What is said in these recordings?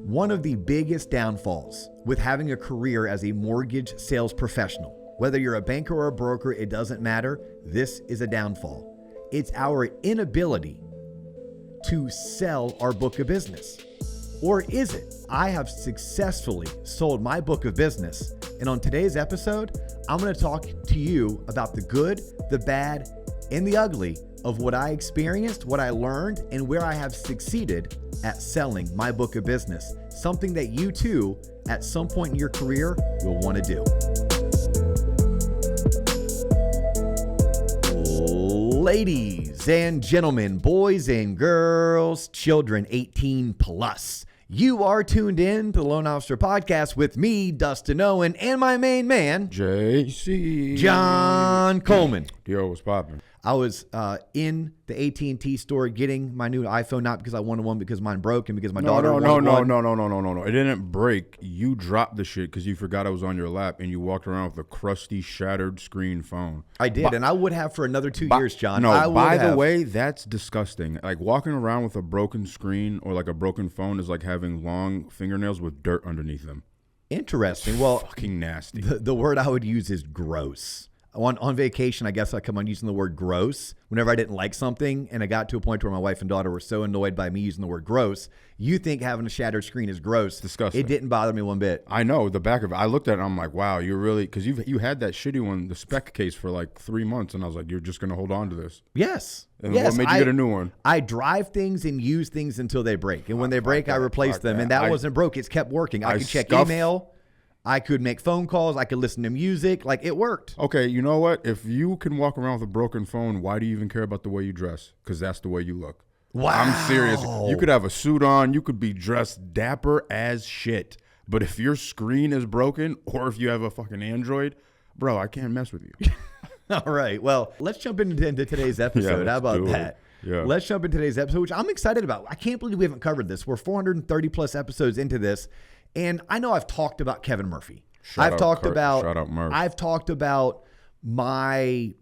One of the biggest downfalls with having a career as a mortgage sales professional, whether you're a banker or a broker, it doesn't matter. This is a downfall. It's our inability to sell our book of business. Or is it? I have successfully sold my book of business. And on today's episode, I'm going to talk to you about the good, the bad, and the ugly of what I experienced, what I learned, and where I have succeeded at selling my book of business. Something that you too, at some point in your career, will want to do. Ladies and gentlemen, boys and girls, children 18 plus. You are tuned in to the Loan Officer Podcast with me, Dustin Owen, and my main man, JC John Coleman. Yo, what's poppin'? I was in the AT&T store getting my new iPhone, not because I wanted one, because mine broke and because my daughter wanted one. No. It didn't break. You dropped the shit because you forgot it was on your lap and you walked around with a crusty, shattered screen phone. I did, and I would have for another 2 years, John. No, by the way, that's disgusting. Like walking around with a broken screen or like a broken phone is like having long fingernails with dirt underneath them. Interesting. Well, fucking nasty. The word I would use is gross. On vacation, I guess I come on using the word gross whenever I didn't like something, and I got to a point where my wife and daughter were so annoyed by me using the word gross. You think having a shattered screen is gross. Disgusting. It didn't bother me one bit. I know, the back of it. I looked at it and I'm like, wow, you're really, because you had that shitty one, the spec case, for like 3 months, and I was like, you're just going to hold on to this. Yes. And what made you get a new one? I drive things and use things until they break. And when they break, I replace them. And that wasn't broke. It's kept working. I could check email. I could make phone calls. I could listen to music. Like, it worked. Okay, you know what? If you can walk around with a broken phone, why do you even care about the way you dress? Because that's the way you look. Wow. I'm serious. You could have a suit on. You could be dressed dapper as shit. But if your screen is broken or if you have a fucking Android, bro, I can't mess with you. All right. Well, let's jump into today's episode. How about that? Yeah. Let's jump into today's episode, which I'm excited about. I can't believe we haven't covered this. We're 430 plus episodes into this. And I know I've talked about Kevin Murphy. I've talked about my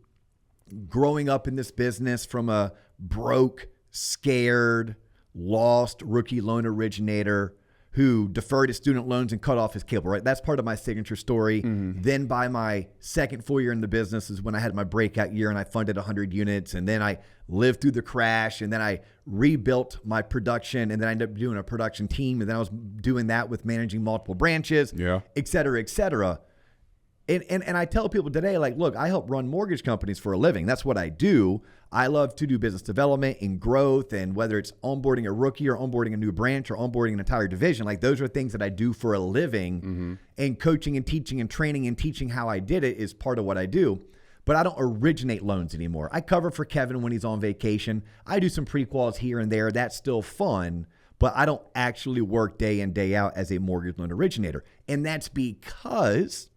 growing up in this business from a broke, scared, lost rookie loan originator who deferred his student loans and cut off his cable, right? That's part of my signature story. Mm-hmm. Then by my second full year in the business is when I had my breakout year and I funded 100 units. And then I lived through the crash, and then I rebuilt my production, and then I ended up doing a production team. And then I was doing that with managing multiple branches, et cetera, et cetera. And I tell people today, like, look, I help run mortgage companies for a living. That's what I do. I love to do business development and growth, and whether it's onboarding a rookie or onboarding a new branch or onboarding an entire division, like those are things that I do for a living. Mm-hmm. And coaching and teaching and training and teaching how I did it is part of what I do. But I don't originate loans anymore. I cover for Kevin when he's on vacation. I do some pre-quals here and there. That's still fun. But I don't actually work day in, day out as a mortgage loan originator. And that's because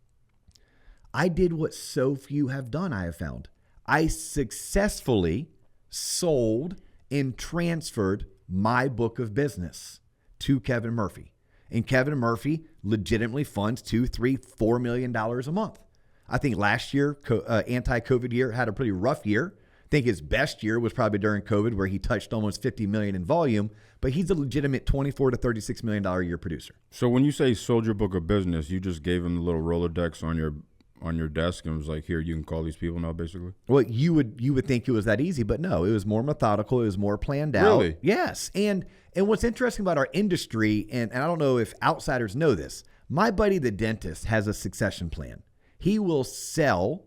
I did what so few have done, I have found. I successfully sold and transferred my book of business to Kevin Murphy. And Kevin Murphy legitimately funds $2, $3, $4 million a month. I think last year, anti-COVID year, had a pretty rough year. I think his best year was probably during COVID, where he touched almost 50 million in volume, but he's a legitimate $24 to $36 million a year producer. So when you say sold your book of business, you just gave him the little Rolodex on your desk and was like, here, you can call these people now, basically? Well, you would think it was that easy, but no, it was more methodical. It was more planned out. Really? Yes. And what's interesting about our industry, and I don't know if outsiders know this, my buddy, the dentist, has a succession plan. He will sell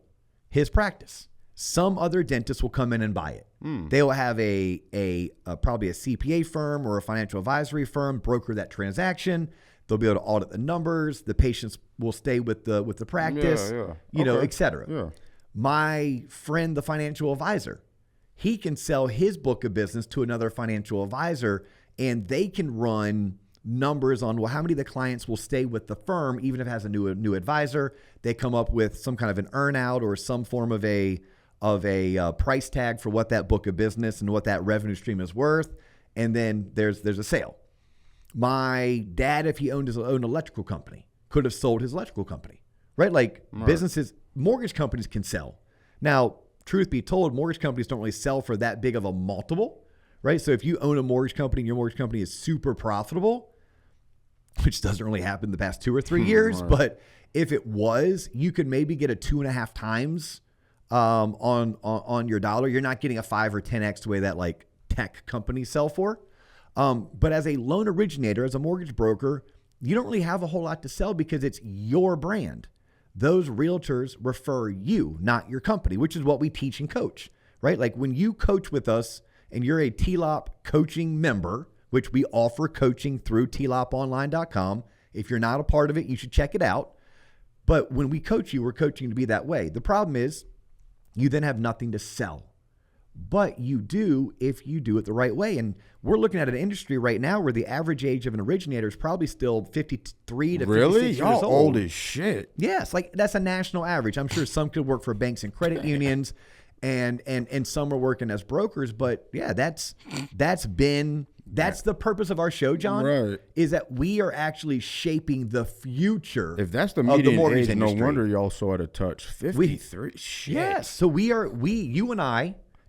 his practice. Some other dentist will come in and buy it. They will have probably a CPA firm or a financial advisory firm broker that transaction. They'll be able to audit the numbers. The patients will stay with the practice, et cetera. Yeah. My friend, the financial advisor, he can sell his book of business to another financial advisor, and they can run numbers on, well, how many of the clients will stay with the firm, even if it has a new advisor. They come up with some kind of an earnout or some form of a price tag for what that book of business and what that revenue stream is worth. And then there's a sale. My dad, if he owned his own electrical company, could have sold his electrical company, right? Like businesses, mortgage companies can sell. Now, truth be told, mortgage companies don't really sell for that big of a multiple, right? So if you own a mortgage company and your mortgage company is super profitable, which doesn't really happen the past 2 or 3 years. Right. But if it was, you could maybe get a 2.5 times on your dollar. You're not getting a 5 or 10x the way that like tech companies sell for. But as a loan originator, as a mortgage broker, you don't really have a whole lot to sell because it's your brand. Those realtors refer you, not your company, which is what we teach and coach, right? Like when you coach with us and you're a TLOP coaching member, which we offer coaching through tloponline.com. If you're not a part of it, you should check it out. But when we coach you, we're coaching to be that way. The problem is you then have nothing to sell. But you do if you do it the right way. And we're looking at an industry right now where the average age of an originator is probably still 53 to 56 years old. Y'all old as shit. Yes, like that's a national average. I'm sure some could work for banks and credit unions and some are working as brokers. But yeah, that's the purpose of our show, John, right? Is that we are actually shaping the future. If that's the median age, industry. No wonder y'all saw it a touch. 53. Shit. Yes. So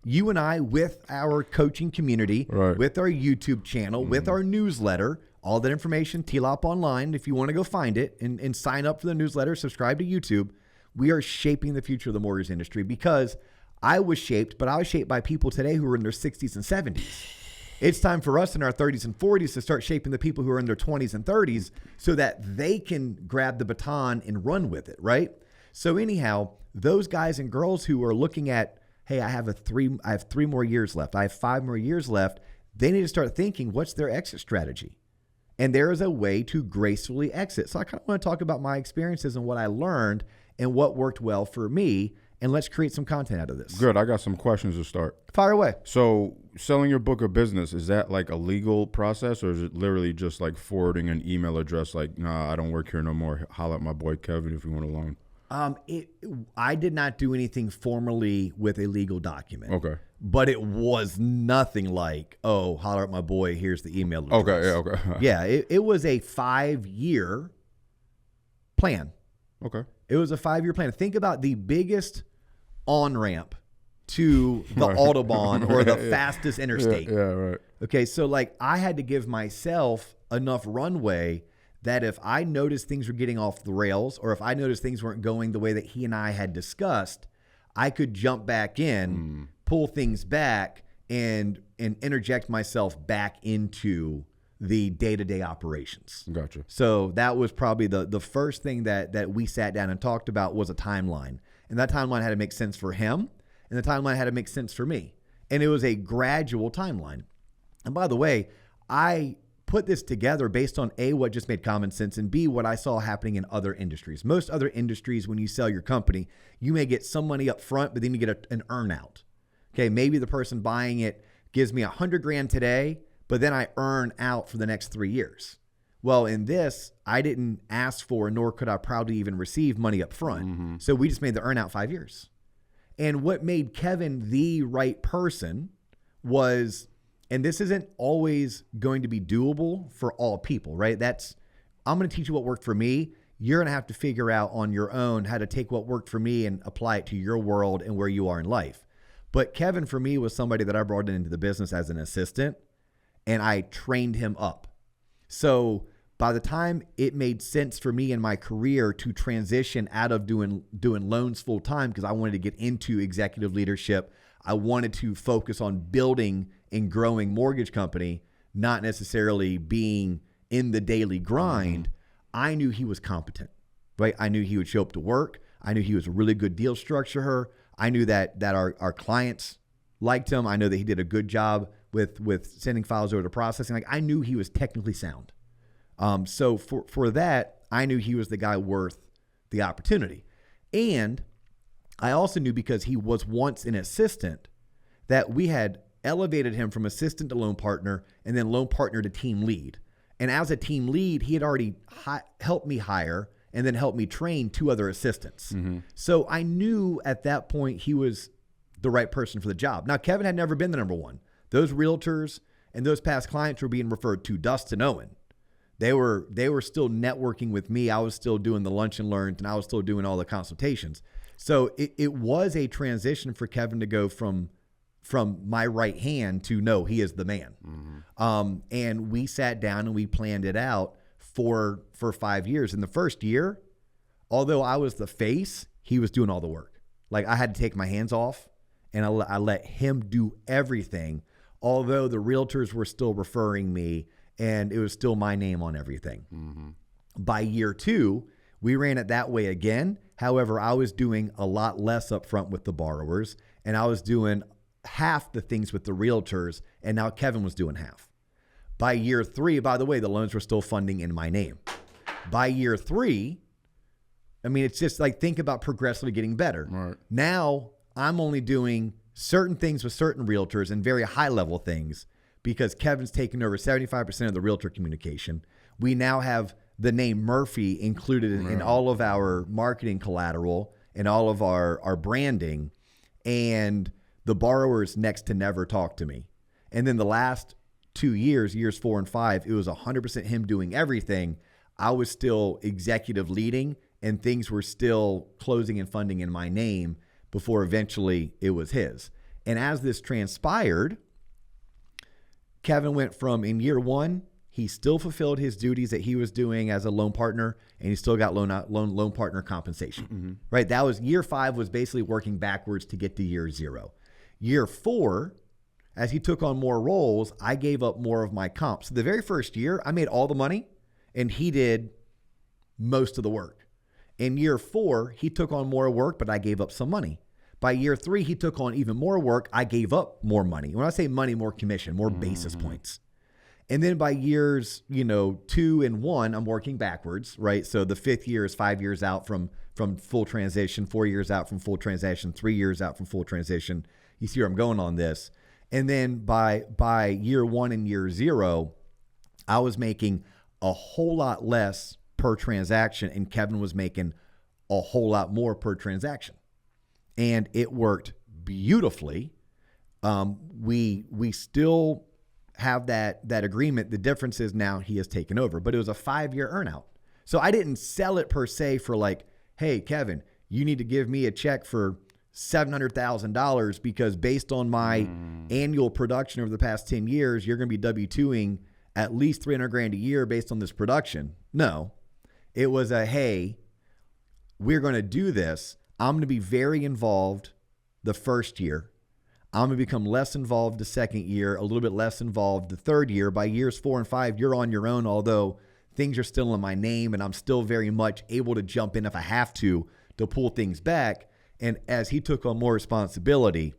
you and I, with our coaching community, right, with our YouTube channel, with our newsletter, all that information, TLOP Online, if you want to go find it and sign up for the newsletter, subscribe to YouTube, we are shaping the future of the mortgage industry because I was shaped by people today who are in their 60s and 70s. It's time for us in our 30s and 40s to start shaping the people who are in their 20s and 30s so that they can grab the baton and run with it, right? So anyhow, those guys and girls who are looking at, hey, I have 3 more years left. I have 5 more years left. They need to start thinking, what's their exit strategy? And there is a way to gracefully exit. So I kind of want to talk about my experiences and what I learned and what worked well for me. And let's create some content out of this. Good. I got some questions to start. Fire away. So selling your book of business, is that like a legal process or is it literally just like forwarding an email address like, nah, I don't work here no more. Holla at my boy Kevin if you want a loan. I did not do anything formally with a legal document. Okay. But it was nothing like, oh, holler at my boy, here's the email address. Okay, yeah, okay. Yeah, it was a 5-year plan. Okay. It was a 5-year plan. Think about the biggest on-ramp to the Autobahn or the fastest interstate. Yeah, right. Okay, so like I had to give myself enough runway that if I noticed things were getting off the rails or if I noticed things weren't going the way that he and I had discussed, I could jump back in, pull things back, and interject myself back into the day-to-day operations. Gotcha. So that was probably the first thing that we sat down and talked about was a timeline. And that timeline had to make sense for him, and the timeline had to make sense for me. And it was a gradual timeline. And by the way, I put this together based on A, what just made common sense, and B, what I saw happening in other industries. Most other industries, when you sell your company, you may get some money up front, but then you get an earn out. Okay, maybe the person buying it gives me $100,000 today, but then I earn out for the next 3 years. Well, in this, I didn't ask for, nor could I proudly even receive money up front. So we just made the earn out 5 years. And what made Kevin the right person was, and this isn't always going to be doable for all people, right? I'm going to teach you what worked for me. You're going to have to figure out on your own how to take what worked for me and apply it to your world and where you are in life. But Kevin, for me, was somebody that I brought into the business as an assistant, and I trained him up. So by the time it made sense for me in my career to transition out of doing loans full time, because I wanted to get into executive leadership, I wanted to focus on building and growing mortgage company, not necessarily being in the daily grind. I knew he was competent, right? I knew he would show up to work. I knew he was a really good deal structurer. I knew that our clients liked him. I know that he did a good job with sending files over to processing. Like I knew he was technically sound. So for that, I knew he was the guy worth the opportunity. And I also knew, because he was once an assistant, that we had elevated him from assistant to loan partner and then loan partner to team lead. And as a team lead, he had already helped me hire and then helped me train 2 other assistants. So I knew at that point he was the right person for the job. Now, Kevin had never been the number one. Those realtors and those past clients were being referred to Dustin and Owen. They were still networking with me. I was still doing the lunch and learns, and I was still doing all the consultations. So it was a transition for Kevin to go from my right hand to no, he is the man. And we sat down and we planned it out for 5 years. In the first year, although I was the face, he was doing all the work. Like I had to take my hands off and I let him do everything, although the realtors were still referring me and it was still my name on everything. Mm-hmm. By year 2, we ran it that way again. However, I was doing a lot less upfront with the borrowers and I was doing half the things with the realtors, and now Kevin was doing half. By year 3, by the way, the loans were still funding in my name. By year 3, I mean, it's just like, think about progressively getting better. Right. Now I'm only doing certain things with certain realtors and very high level things because Kevin's taken over 75% of the realtor communication. We now have the name Murphy included in all of our marketing collateral and all of our branding, and the borrowers next to never talk to me. And then the last 2 years, years 4 and 5, it was 100% him doing everything. I was still executive leading and things were still closing and funding in my name before eventually it was his. And as this transpired, Kevin went from, in year 1, he still fulfilled his duties that he was doing as a loan partner, and he still got loan partner compensation. Mm-hmm. Right? That was year 5 was basically working backwards to get to year 0. Year 4, as he took on more roles, I gave up more of my comp. So the very first year, I made all the money, and he did most of the work. In year 4, he took on more work, but I gave up some money. By year 3, he took on even more work. I gave up more money. When I say money, more commission, more basis points. And then by years, 2 and 1, I'm working backwards, right? So the 5th year is 5 years out from full transition, 4 years out from full transition, 3 years out from full transition. You see where I'm going on this. And then by year 1 and year 0, I was making a whole lot less per transaction, and Kevin was making a whole lot more per transaction. And it worked beautifully. We still have that agreement. The difference is now he has taken over, but it was a 5-year earnout. So I didn't sell it per se for like, hey, Kevin, you need to give me a check for $700,000 because based on my annual production over the past 10 years, you're going to be W-2ing at least $300,000 a year based on this production. No, it was a, hey, we're going to do this. I'm going to be very involved the first year. I'm going to become less involved the second year, a little bit less involved the third year. By years 4 and 5, you're on your own, although things are still in my name and I'm still very much able to jump in if I have to pull things back. And as he took on more responsibility,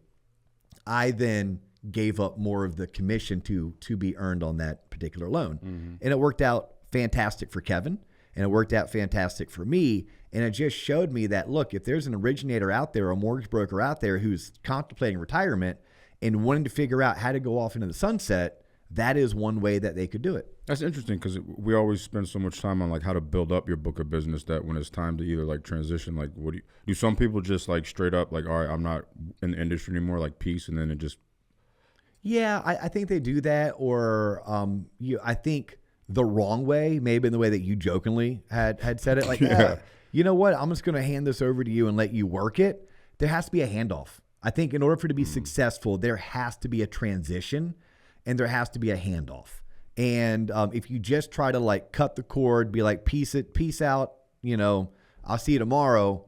I then gave up more of the commission to be earned on that particular loan. Mm-hmm. And it worked out fantastic for Kevin, and it worked out fantastic for me. And it just showed me that, look, if there's an originator out there, a mortgage broker out there who's contemplating retirement and wanting to figure out how to go off into the sunset, that is one way that they could do it. That's interesting because we always spend so much time on like how to build up your book of business that when it's time to either like transition, like what do some people just like straight up like, all right, I'm not in the industry anymore, like peace, and then it just. Yeah, I think they do that, or I think the wrong way, maybe in the way that you jokingly had said it, like, yeah. You know what, I'm just going to hand this over to you and let you work it. There has to be a handoff. I think in order for it to be successful, there has to be a transition and there has to be a handoff. And if you just try to like cut the cord, be like, peace out, I'll see you tomorrow.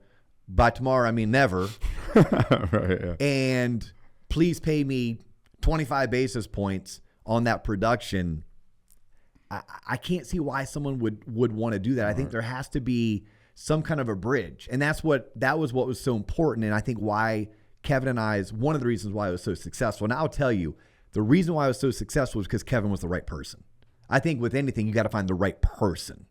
By tomorrow, I mean never. Right, yeah. And please pay me 25 basis points on that production. I can't see why someone would want to do that. I think there has to be some kind of a bridge. And that was what was so important. And I think why Kevin and I's, one of the reasons why it was so successful. And I'll tell you, the reason why I was so successful was because Kevin was the right person. I think with anything, you got to find the right person.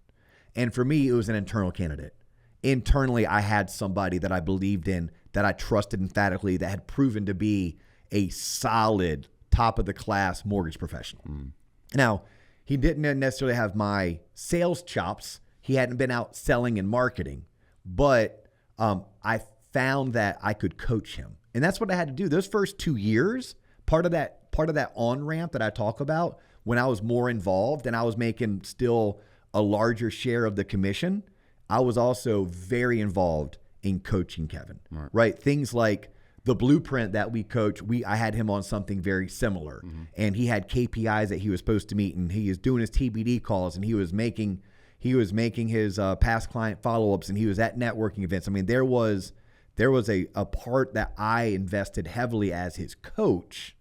And for me, it was an internal candidate. Internally, I had somebody that I believed in, that I trusted emphatically, that had proven to be a solid, top-of-the-class mortgage professional. Now, he didn't necessarily have my sales chops. He hadn't been out selling and marketing. But I found that I could coach him. And that's what I had to do. Those first 2 years, part of that on-ramp that I talk about, when I was more involved and I was making still a larger share of the commission, I was also very involved in coaching Kevin, right? Things like the blueprint that we coach, I had him on something very similar, and he had KPIs that he was supposed to meet, and he was doing his TBD calls, and he was making He was making his past client follow-ups, and he was at networking events. I mean, there was a part that I invested heavily as his coach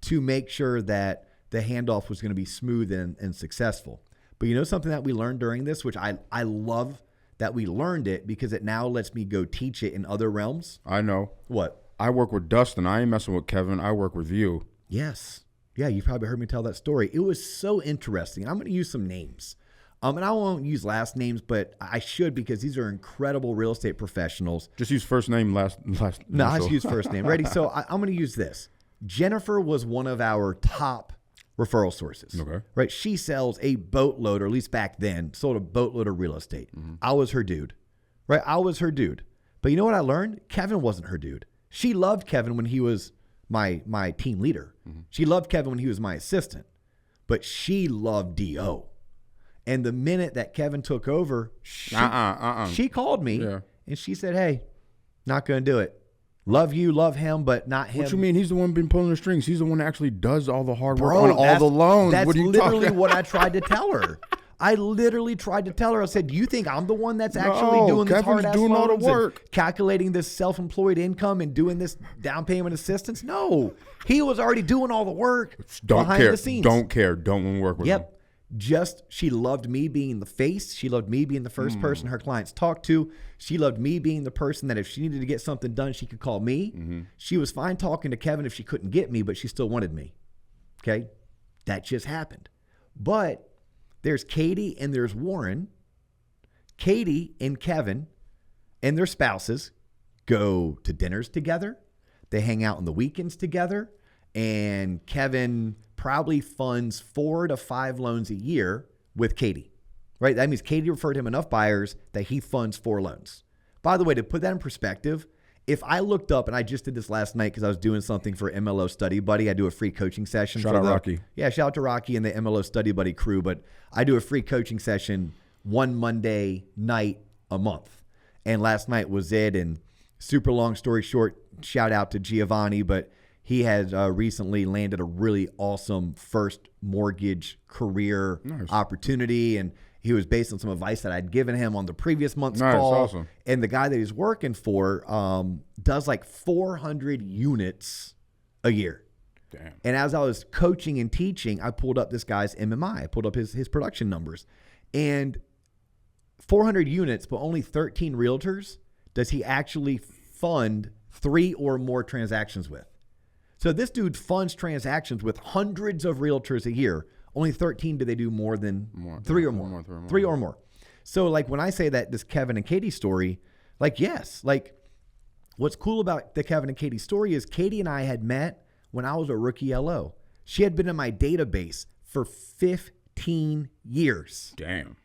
to make sure that the handoff was going to be smooth and successful. But you know something that we learned during this, which I love that we learned it because it now lets me go teach it in other realms. I know. What? I work with Dustin. I ain't messing with Kevin. I work with you. Yes. Yeah, you've probably heard me tell that story. It was so interesting. I'm going to use some names. And I won't use last names, but I should because these are incredible real estate professionals. Just use first name, last. No, I just use first name. Ready? So I'm going to use this. Jennifer was one of our top referral sources. Okay. Right? She sells a boatload, or at least back then, sold a boatload of real estate. Mm-hmm. I was her dude. Right? I was her dude. But you know what I learned? Kevin wasn't her dude. She loved Kevin when he was my team leader. Mm-hmm. She loved Kevin when he was my assistant. But she loved D.O. And the minute that Kevin took over, she called me and she said, hey, not going to do it. Love you, love him, but not him. What you mean? He's the one been pulling the strings. He's the one that actually does all the hard work on all the loans. That's literally what I tried to tell her. I literally tried to tell her. I said, do you think I'm the one that's actually doing this hard-ass doing all the work, calculating this self-employed income and doing this down payment assistance? No. He was already doing all the work behind the scenes. Don't care. Don't want to work with him. Yep. She loved me being the face. She loved me being the first person her clients talked to. She loved me being the person that if she needed to get something done, she could call me. Mm-hmm. She was fine talking to Kevin if she couldn't get me, but she still wanted me. Okay? That just happened. But there's Katie and there's Warren. Katie and Kevin and their spouses go to dinners together. They hang out on the weekends together. And Kevin probably funds 4 to 5 loans a year with Katie, right? That means Katie referred him enough buyers that he funds 4 loans. By the way, to put that in perspective, if I looked up, and I just did this last night because I was doing something for MLO Study Buddy. I do a free coaching session. Shout out Rocky. Yeah, shout out to Rocky and the MLO Study Buddy crew. But I do a free coaching session one Monday night a month. And last night was it. And super long story short, shout out to Giovanni. But he has recently landed a really awesome first mortgage career opportunity. And he was based on some advice that I'd given him on the previous month's call. Awesome. And the guy that he's working for does like 400 units a year. Damn. And as I was coaching and teaching, I pulled up this guy's MMI. I pulled up his production numbers. And 400 units, but only 13 realtors does he actually fund 3 or more transactions with. So this dude funds transactions with hundreds of realtors a year. Only 13 do they do more than 3 or more. 3 or more. So like when I say that this Kevin and Katie story, like yes, like what's cool about the Kevin and Katie story is Katie and I had met when I was a rookie LO. She had been in my database for 15 years. Damn.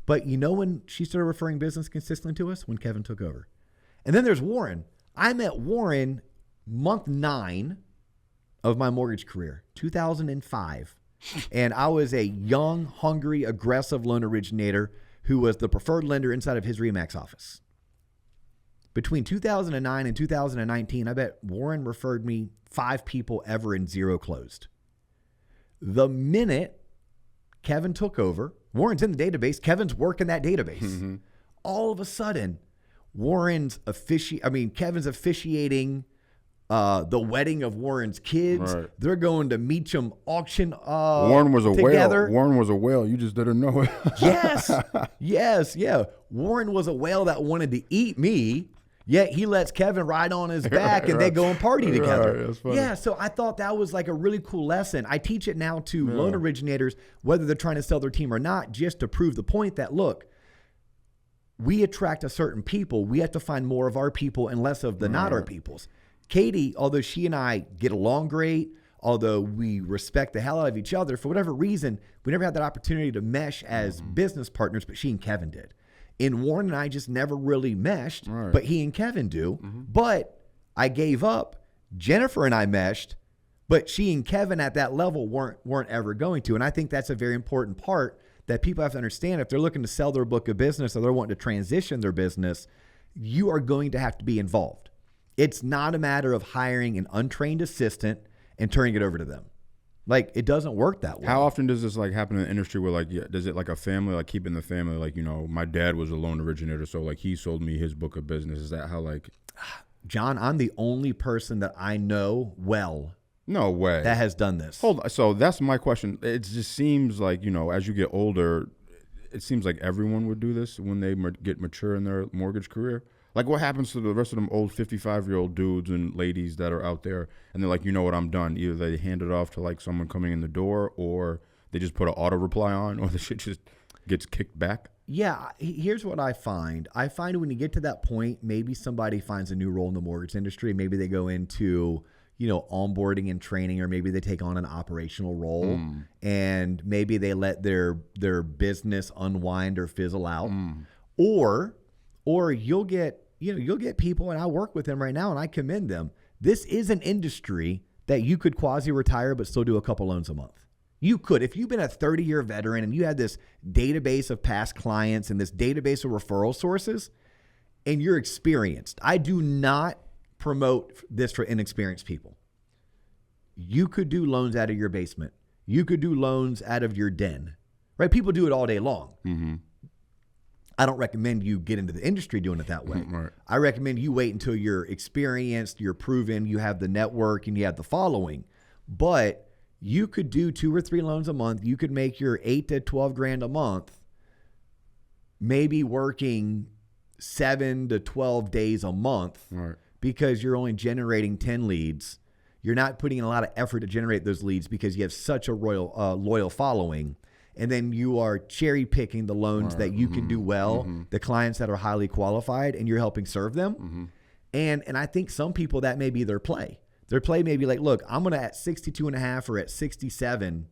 But you know when she started referring business consistently to us? When Kevin took over. And then there's Warren. I met Warren month 9 of my mortgage career, 2005. And I was a young, hungry, aggressive loan originator who was the preferred lender inside of his RE/MAX office. Between 2009 and 2019, I bet Warren referred me 5 people ever and 0 closed. The minute Kevin took over, Warren's in the database, Kevin's working that database. Mm-hmm. All of a sudden, Kevin's officiating the wedding of Warren's kids. Right. They're going to Meacham auction Warren was a together. Whale. Warren was a whale. You just didn't know it. Yes. Warren was a whale that wanted to eat me, yet he lets Kevin ride on his back and they go and party together. Yeah, so I thought that was like a really cool lesson. I teach it now to loan originators, whether they're trying to sell their team or not, just to prove the point that, look, we attract a certain people. We have to find more of our people and less of the not our peoples. Katie, although she and I get along great, although we respect the hell out of each other, for whatever reason, we never had that opportunity to mesh as business partners, but she and Kevin did. And Warren and I just never really meshed, but he and Kevin do. Mm-hmm. But I gave up. Jennifer and I meshed, but she and Kevin at that level weren't ever going to. And I think that's a very important part that people have to understand. If they're looking to sell their book of business or they're wanting to transition their business, you are going to have to be involved. It's not a matter of hiring an untrained assistant and turning it over to them. Like, it doesn't work that way. How often does this like happen in the industry where like, does it like a family, like keeping the family, like, you know, my dad was a loan originator, so like he sold me his book of business. Is that how like? John, I'm the only person that I know well. No way. That has done this. Hold on. So that's my question. It just seems like, you know, as you get older, it seems like everyone would do this when they get mature in their mortgage career. Like, what happens to the rest of them old 55-year-old dudes and ladies that are out there and they're like, you know what, I'm done. Either they hand it off to like someone coming in the door, or they just put an auto reply on, or the shit just gets kicked back. Yeah, here's what I find. I find when you get to that point, maybe somebody finds a new role in the mortgage industry. Maybe they go into, you know, onboarding and training, or maybe they take on an operational role, and maybe they let their business unwind or fizzle out. Or you'll get people, and I work with them right now and I commend them. This is an industry that you could quasi-retire but still do a couple loans a month. You could, if you've been a 30-year veteran and you had this database of past clients and this database of referral sources, and you're experienced. I do not promote this for inexperienced people. You could do loans out of your basement. You could do loans out of your den, right? People do it all day long. Mm-hmm. I don't recommend you get into the industry doing it that way. Right. I recommend you wait until you're experienced, you're proven, you have the network, and you have the following. But you could do 2 or 3 loans a month. You could make your 8 to 12 grand a month, maybe working 7 to 12 days a month, right, because you're only generating 10 leads. You're not putting in a lot of effort to generate those leads because you have such a loyal following. And then you are cherry picking the loans that you can do well, the clients that are highly qualified, and you're helping serve them. And I think some people, that may be their play. Their play may be like, look, I'm going to at 62.5 or at 67,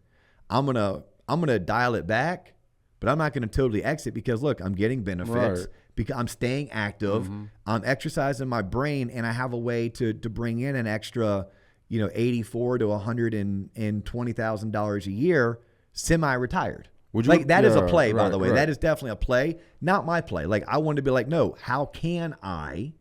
I'm going to dial it back, but I'm not going to totally exit because look, I'm getting benefits, because I'm staying active, I'm exercising my brain, and I have a way to bring in an extra, you know, $84,000 to $120,000 a year, semi-retired. Like, that is a play, by the way. That is definitely a play, not my play. Like, I wanted to be like, no, how can I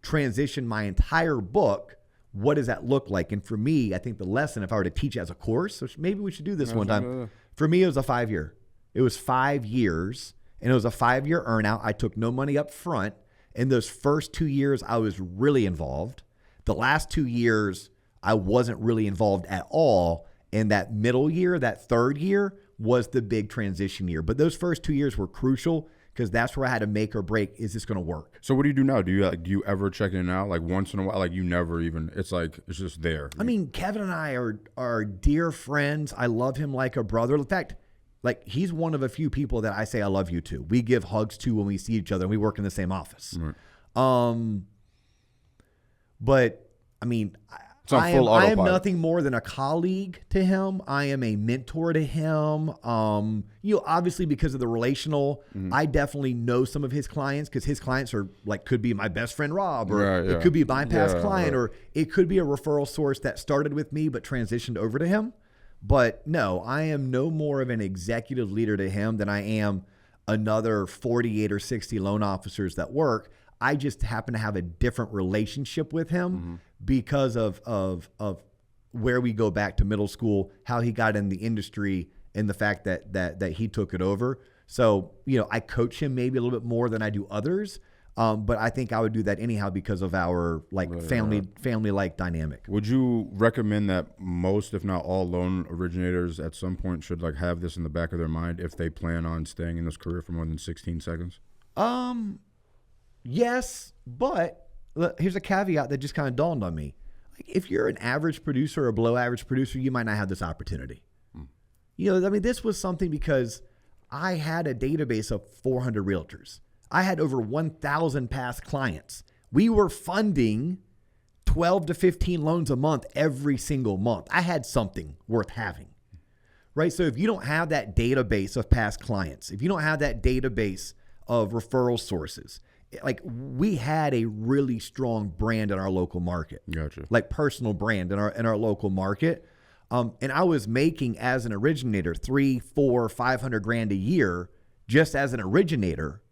transition my entire book? What does that look like? And for me, I think the lesson, if I were to teach it as a course, which maybe we should do this one time. For me, it was a 5-year. It was 5 years, and it was a 5-year earnout. I took no money up front. In those first 2 years, I was really involved. The last 2 years, I wasn't really involved at all. And that middle year, that 3rd year, was the big transition year. But those first 2 years were crucial because that's where I had to make or break. Is this going to work? So what do you do now? Do you ever check in out? Like once in a while? Like you never even, it's like, it's just there. I mean, Kevin and I are dear friends. I love him like a brother. In fact, like, he's one of a few people that I say I love you to. We give hugs to when we see each other, and we work in the same office. Right. But I mean, I am nothing more than a colleague to him. I am a mentor to him. You know, obviously because of the relational, I definitely know some of his clients because his clients are like, could be my best friend Rob, or it could be a bypass client, or it could be a referral source that started with me but transitioned over to him. But no, I am no more of an executive leader to him than I am another 48 or 60 loan officers that work. I just happen to have a different relationship with him because of where we go back to middle school, how he got in the industry, and the fact that he took it over. So, you know, I coach him maybe a little bit more than I do others. But I think I would do that anyhow because of our family-like dynamic. Would you recommend that most, if not all, loan originators at some point should like have this in the back of their mind if they plan on staying in this career for more than 16 seconds? Yes, but here's a caveat that just kind of dawned on me. Like, if you're an average producer or below average producer, you might not have this opportunity. You know, I mean, this was something because I had a database of 400 realtors. I had over 1,000 past clients. We were funding 12 to 15 loans a month every single month. I had something worth having, right? So if you don't have that database of past clients, if you don't have that database of referral sources, like, we had a really strong brand in our local market. Gotcha. Like personal brand in our local market. And I was making as an originator $300, $400, $500 grand a year just as an originator.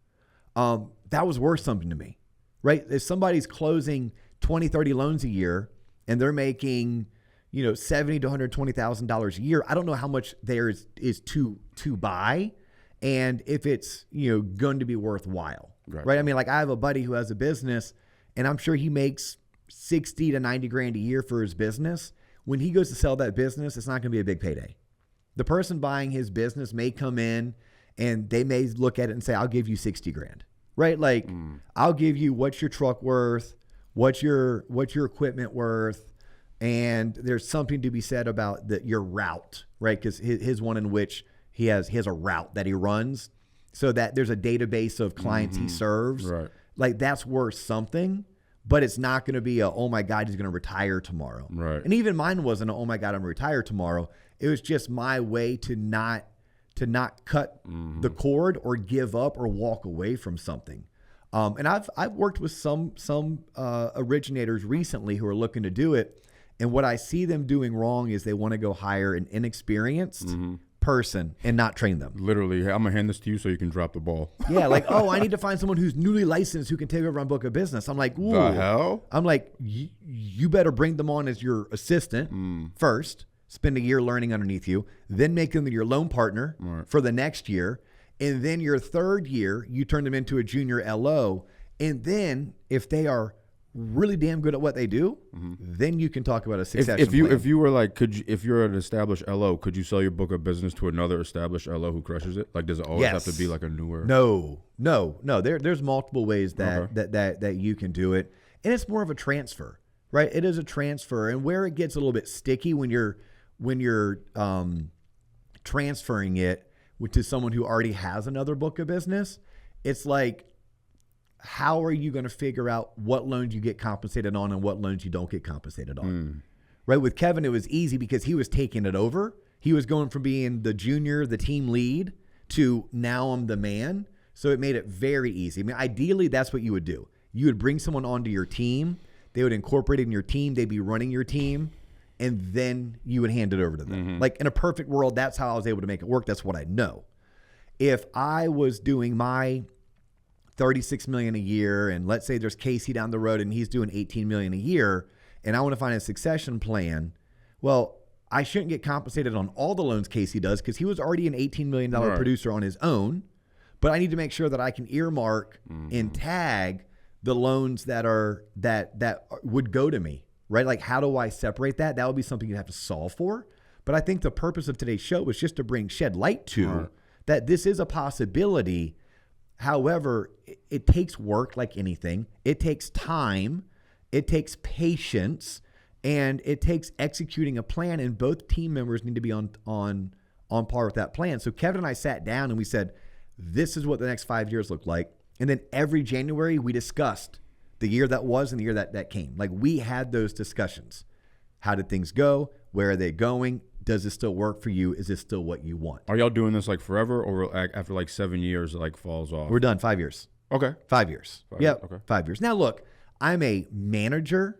That was worth something to me, right? If somebody's closing 20, 30 loans a year and they're making, $70,000 to $120,000 a year. I don't know how much there is to buy, and if it's going to be worthwhile, right? I mean, like I have a buddy who has a business, and I'm sure he makes 60 to 90 grand a year for his business. When he goes to sell that business, it's not going to be a big payday. The person buying his business may come in and they may look at it and say, I'll give you 60 grand, right? Like I'll give you what's your truck worth, what's your equipment worth. And there's something to be said about your route, right? Because his one in which he has a route that he runs, so that there's a database of clients he serves. Right. Like that's worth something, but it's not going to be oh my God, he's going to retire tomorrow. Right. And even mine wasn't oh my God, I'm going to retire tomorrow. It was just my way to not cut the cord or give up or walk away from something. And I've worked with some originators recently who are looking to do it. And what I see them doing wrong is they want to go hire an inexperienced person and not train them. Literally, hey, I'm going to hand this to you so you can drop the ball. Yeah, like, I need to find someone who's newly licensed who can take over on book of business. I'm like, ooh. The hell? I'm like, you better bring them on as your assistant first, spend a year learning underneath you, then make them your loan partner for the next year. And then your third year, you turn them into a junior LO. And then if they are really damn good at what they do, then you can talk about a succession plan. If you were like, if you're an established LO, could you sell your book of business to another established LO who crushes it? Like, does it always have to be like a newer? No. There's multiple ways that you can do it, and it's more of a transfer, right? It is a transfer, and where it gets a little bit sticky when you're transferring it to someone who already has another book of business, it's like, how are you going to figure out what loans you get compensated on and what loans you don't get compensated on? Right? With Kevin, it was easy because he was taking it over. He was going from being the junior, the team lead, to now I'm the man. So it made it very easy. I mean, ideally, that's what you would do. You would bring someone onto your team. They would incorporate it in your team. They'd be running your team. And then you would hand it over to them. Like in a perfect world, that's how I was able to make it work. That's what I know. If I was doing my $36 million a year, and let's say there's Casey down the road and he's doing $18 million a year, and I want to find a succession plan, well, I shouldn't get compensated on all the loans Casey does because he was already an $18 million producer on his own. But I need to make sure that I can earmark and tag the loans that would go to me, right? Like, how do I separate that? That would be something you'd have to solve for. But I think the purpose of today's show was just to shed light to that this is a possibility. However, it takes work like anything. It takes time. It takes patience, and it takes executing a plan. And both team members need to be on par with that plan. So Kevin and I sat down and we said, this is what the next 5 years look like. And then every January we discussed the year that was and the year that came. Like, we had those discussions. How did things go? Where are they going? Does this still work for you? Is this still what you want? Are y'all doing this like forever, or after like 7 years it like falls off? We're done. 5 years. Okay. 5 years. Yep. Okay. 5 years. Now look, I'm a manager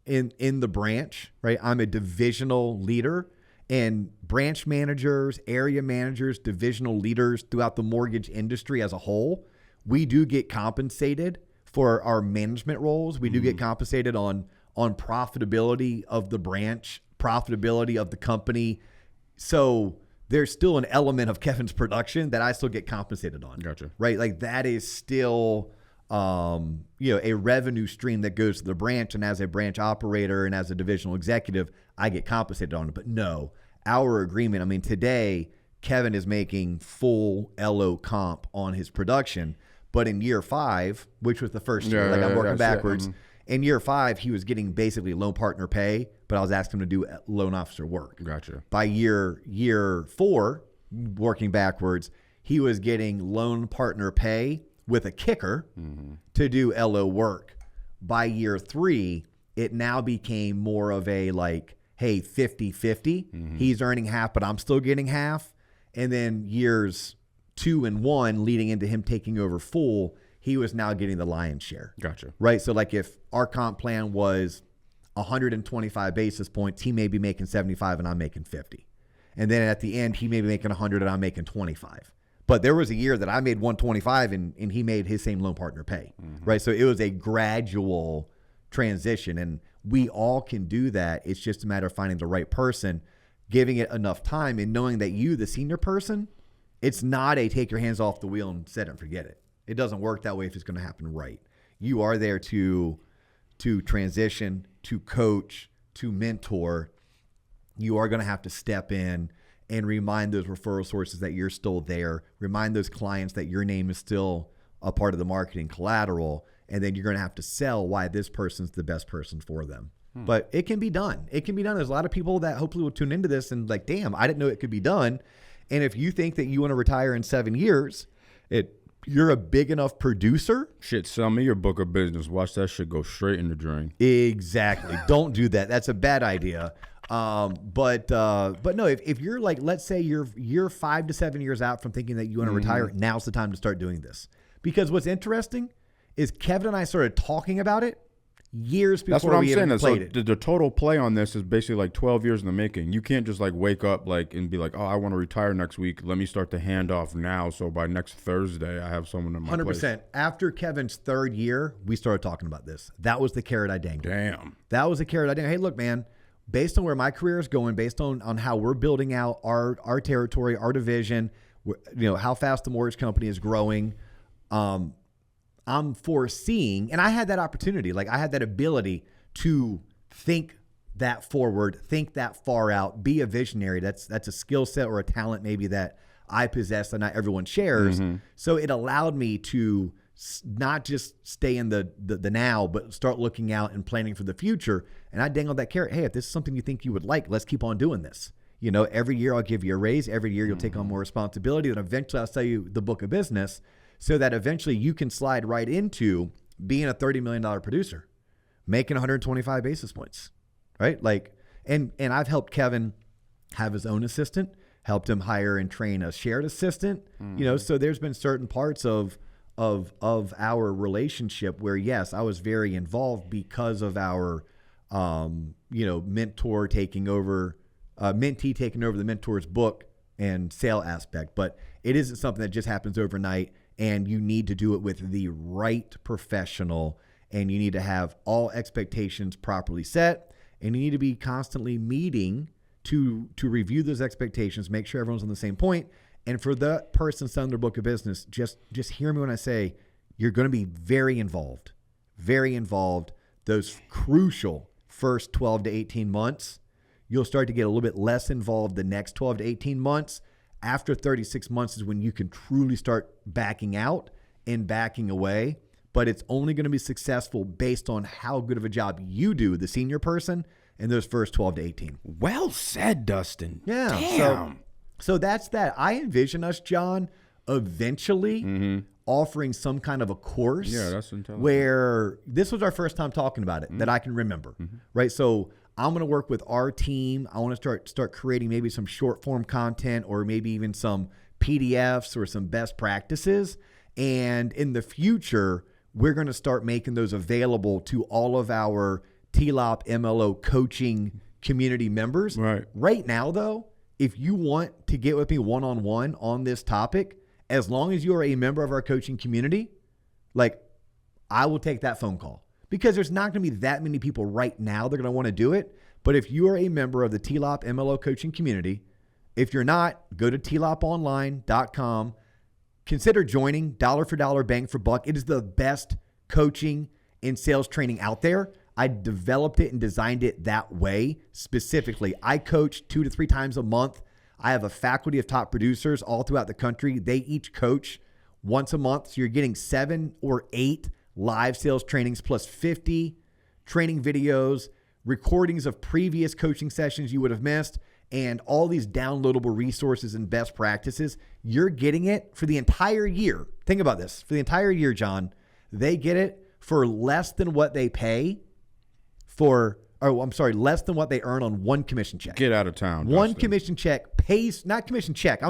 in the branch, right? I'm a divisional leader, and branch managers, area managers, divisional leaders throughout the mortgage industry as a whole, we do get compensated for our management roles. We do get compensated on profitability of the branch, profitability of the company. So there's still an element of Kevin's production that I still get compensated on. Gotcha. Right? Like, that is still a revenue stream that goes to the branch, and as a branch operator and as a divisional executive, I get compensated on it. But no, our agreement, I mean, today Kevin is making full LO comp on his production, but in year 5, which was the first year, I'm working backwards. In year 5, he was getting basically loan partner pay, but I was asking him to do loan officer work. Gotcha. By year 4, working backwards, he was getting loan partner pay with a kicker to do LO work. By year 3, it now became more of a like, hey, 50-50. He's earning half, but I'm still getting half. And then years 2 and 1 leading into him taking over full, he was now getting the lion's share. Gotcha. Right? So like, if our comp plan was 125 basis points, he may be making 75 and I'm making 50. And then at the end, he may be making 100 and I'm making 25. But there was a year that I made 125 and he made his same loan partner pay. Right? So it was a gradual transition. And we all can do that. It's just a matter of finding the right person, giving it enough time, and knowing that you, the senior person, it's not a take your hands off the wheel and set it and forget it. It doesn't work that way if it's going to happen right. You are there to transition, to coach, to mentor. You are going to have to step in and remind those referral sources that you're still there. Remind those clients that your name is still a part of the marketing collateral. And then you're going to have to sell why this person's the best person for them. But it can be done. It can be done. There's a lot of people that hopefully will tune into this and like, damn, I didn't know it could be done. And if you think that you want to retire in 7 years, you're a big enough producer. Shit, sell me your book of business. Watch that shit go straight in the drain. Exactly. Don't do that. That's a bad idea. But no, if you're like, let's say you're 5 to 7 years out from thinking that you want to retire, now's the time to start doing this. Because what's interesting is Kevin and I started talking about it years before we even played it. The total play on this is basically like 12 years in the making. You can't just like wake up like and be like, oh, I want to retire next week. Let me start the handoff now. So by next Thursday, I have someone in my 100%. Place. After Kevin's 3rd year, we started talking about this. That was the carrot I dangled. Damn. That was the carrot I dangled. Hey, look, man, based on where my career is going, based on how we're building out our territory, our division, how fast the mortgage company is growing, I'm foreseeing, and I had that opportunity, like I had that ability to think that forward, think that far out, be a visionary. That's a skill set or a talent maybe that I possess that not everyone shares. So it allowed me to not just stay in the now, but start looking out and planning for the future. And I dangled that carrot. Hey, if this is something you think you would like, let's keep on doing this. Every year I'll give you a raise. Every year you'll take on more responsibility. And eventually I'll sell you the book of business, so that eventually you can slide right into being a $30 million producer, making 125 basis points, right? Like, and I've helped Kevin have his own assistant, helped him hire and train a shared assistant, so there's been certain parts of our relationship where, yes, I was very involved because of our, mentee taking over the mentor's book and sale aspect, but it isn't something that just happens overnight. And you need to do it with the right professional, and you need to have all expectations properly set, and you need to be constantly meeting to review those expectations, make sure everyone's on the same point. And for that person selling their book of business, just hear me when I say you're going to be very involved. Those crucial first 12 to 18 months, you'll start to get a little bit less involved the next 12 to 18 months. After 36 months is when you can truly start backing out and backing away. But it's only going to be successful based on how good of a job you do, the senior person, in those first 12 to 18. Well said, Dustin. Yeah. Damn. So that's that. I envision us, John, eventually offering some kind of a course. Yeah, that's intelligent. Where this was our first time talking about it that I can remember. Right. So I'm going to work with our team. I want to start creating maybe some short form content or maybe even some PDFs or some best practices. And in the future, we're going to start making those available to all of our TLOP MLO coaching community members. Right now, though, if you want to get with me one-on-one on this topic, as long as you are a member of our coaching community, like I will take that phone call. Because there's not going to be that many people right now that are going to want to do it. But if you are a member of the TLOP MLO coaching community, if you're not, go to tloponline.com. Consider joining. Dollar for dollar, bang for buck. It is the best coaching and sales training out there. I developed it and designed it that way specifically. I coach 2 to 3 times a month. I have a faculty of top producers all throughout the country. They each coach once a month. So you're getting 7 or 8 live sales trainings plus 50 training videos, recordings of previous coaching sessions you would have missed, and all these downloadable resources and best practices. You're getting it for the entire year. Think about this. For the entire year, John, they get it for less than what they pay less than what they earn on one commission check. Get out of town. One Dustin. Commission check pays, not commission check,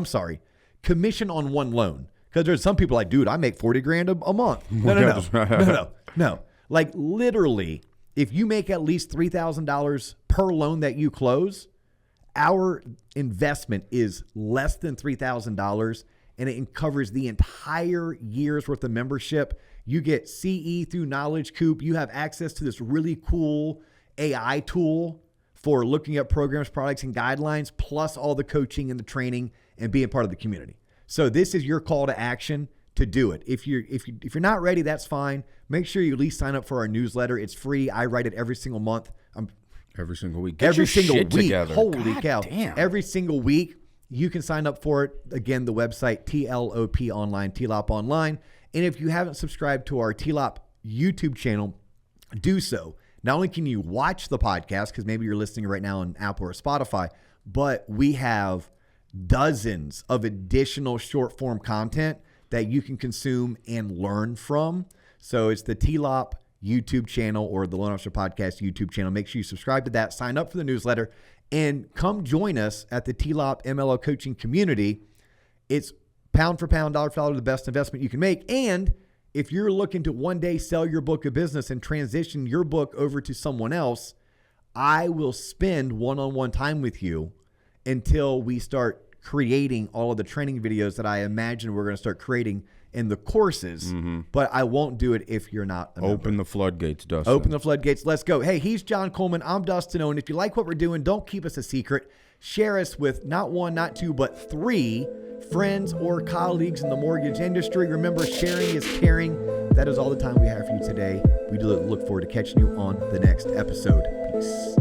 commission on one loan. Because there's some people like, dude, I make $40,000 a month. No. Like literally, if you make at least $3,000 per loan that you close, our investment is less than $3,000, and it covers the entire year's worth of membership. You get CE through Knowledge Coop. You have access to this really cool AI tool for looking at programs, products, and guidelines, plus all the coaching and the training and being part of the community. So this is your call to action to do it. If you're not ready, that's fine. Make sure you at least sign up for our newsletter. It's free. I write it every single month. Every single week. Every single week. Together. Holy God cow. damn. Every single week. You can sign up for it. Again, the website, TLOP online, TLOP online. And if you haven't subscribed to our TLOP YouTube channel, do so. Not only can you watch the podcast, because maybe you're listening right now on Apple or Spotify, but we have dozens of additional short form content that you can consume and learn from. So it's the TLOP YouTube channel or the Loan Officer Podcast YouTube channel. Make sure you subscribe to that, sign up for the newsletter, and come join us at the TLOP MLO coaching community. It's pound for pound, dollar for dollar, the best investment you can make. And if you're looking to one day sell your book of business and transition your book over to someone else, I will spend one-on-one time with you until we start creating all of the training videos that I imagine we're going to start creating in the courses, but I won't do it if you're not a member. Open the floodgates, Dustin. Open the floodgates. Let's go. Hey, he's John Coleman. I'm Dustin Owen. If you like what we're doing, don't keep us a secret. Share us with not one, not two, but 3 friends or colleagues in the mortgage industry. Remember, sharing is caring. That is all the time we have for you today. We do look forward to catching you on the next episode. Peace.